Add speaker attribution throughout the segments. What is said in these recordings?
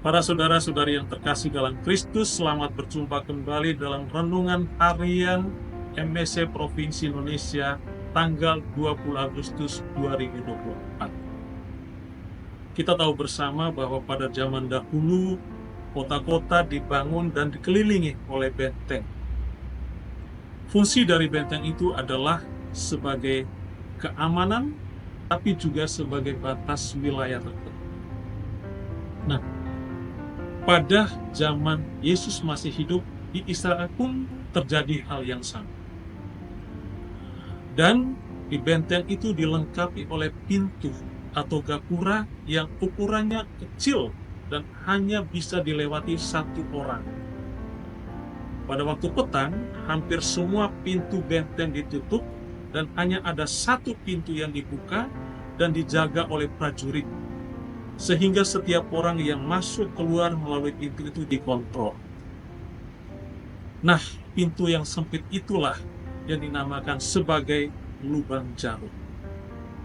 Speaker 1: Para saudara-saudari yang terkasih dalam Kristus, selamat berjumpa kembali dalam Renungan Harian MSC Provinsi Indonesia tanggal 20 Agustus 2024. Kita tahu bersama bahwa pada zaman dahulu, kota-kota dibangun dan dikelilingi oleh benteng. Fungsi dari benteng itu adalah sebagai keamanan, tapi juga sebagai batas wilayah tertentu. Nah, pada zaman Yesus masih hidup, di Israel pun terjadi hal yang sama. Dan di benteng itu dilengkapi oleh pintu atau gapura yang ukurannya kecil dan hanya bisa dilewati satu orang. Pada waktu petang, hampir semua pintu benteng ditutup dan hanya ada satu pintu yang dibuka dan dijaga oleh prajurit, sehingga setiap orang yang masuk keluar melalui pintu itu dikontrol. Nah, pintu yang sempit itulah yang dinamakan sebagai lubang jarum.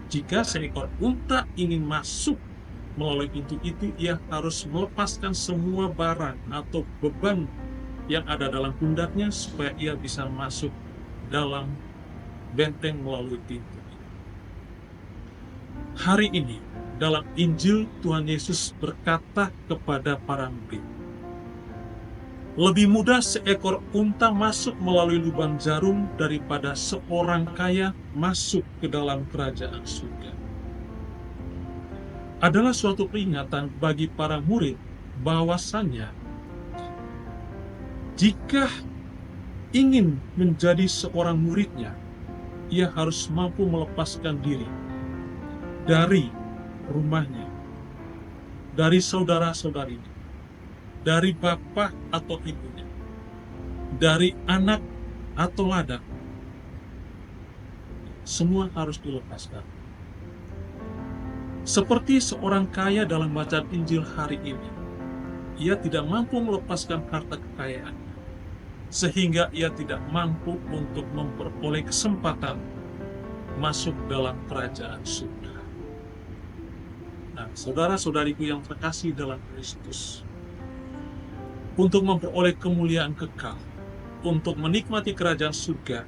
Speaker 1: Jika seekor unta ingin masuk melalui pintu itu, ia harus melepaskan semua barang atau beban yang ada dalam pundaknya supaya ia bisa masuk dalam benteng melalui pintu. Hari ini, dalam Injil, Tuhan Yesus berkata kepada para murid, lebih mudah seekor unta masuk melalui lubang jarum daripada seorang kaya masuk ke dalam kerajaan surga. Adalah suatu peringatan bagi para murid bahwasannya jika ingin menjadi seorang muridnya, ia harus mampu melepaskan diri dari rumahnya, dari saudara-saudarinya, dari bapak atau ibunya, dari anak atau ladang. Semua harus dilepaskan. Seperti seorang kaya dalam bacaan Injil hari ini, ia tidak mampu melepaskan harta kekayaannya, sehingga ia tidak mampu untuk memperoleh kesempatan masuk dalam kerajaan surga. Nah, saudara-saudariku yang terkasih dalam Kristus, untuk memperoleh kemuliaan kekal, untuk menikmati kerajaan surga,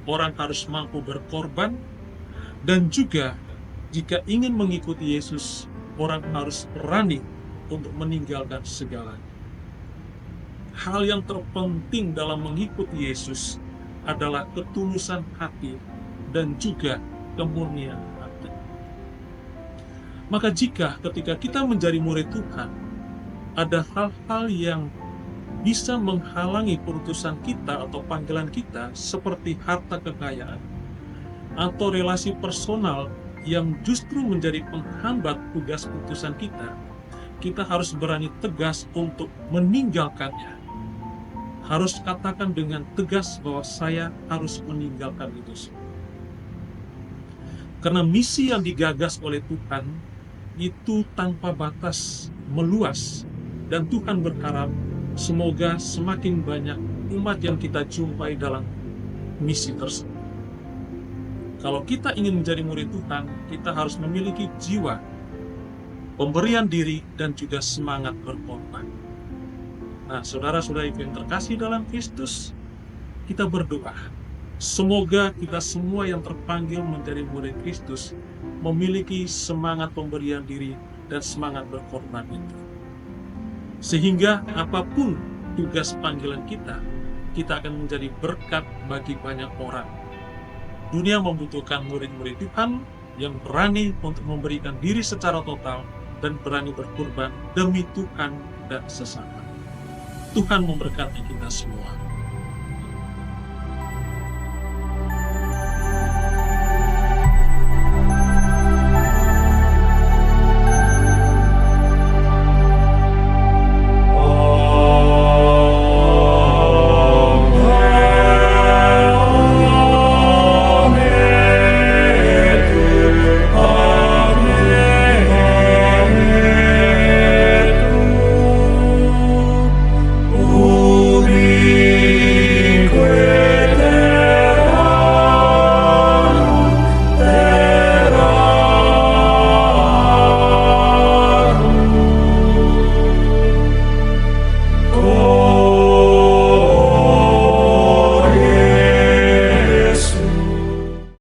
Speaker 1: orang harus mampu berkorban, dan juga jika ingin mengikuti Yesus, orang harus berani untuk meninggalkan segalanya. Hal yang terpenting dalam mengikuti Yesus adalah ketulusan hati dan juga kemurnian hati. Maka jika ketika kita menjadi murid Tuhan, ada hal-hal yang bisa menghalangi perutusan kita atau panggilan kita, seperti harta kekayaan atau relasi personal yang justru menjadi penghambat tugas perutusan kita, kita harus berani tegas untuk meninggalkannya. Harus katakan dengan tegas bahwa saya harus meninggalkan itu semua. Karena misi yang digagas oleh Tuhan itu tanpa batas, meluas, dan Tuhan berharap semoga semakin banyak umat yang kita jumpai dalam misi tersebut. Kalau kita ingin menjadi murid Tuhan, kita harus memiliki jiwa pemberian diri dan juga semangat berkorban. Nah, saudara-saudari yang terkasih dalam Kristus, kita berdoa, semoga kita semua yang terpanggil menjadi murid Kristus memiliki semangat pemberian diri dan semangat berkorban itu. Sehingga apapun tugas panggilan kita, kita akan menjadi berkat bagi banyak orang. Dunia membutuhkan murid-murid Tuhan yang berani untuk memberikan diri secara total dan berani berkorban demi Tuhan dan sesama. Tuhan memberkati kita semua.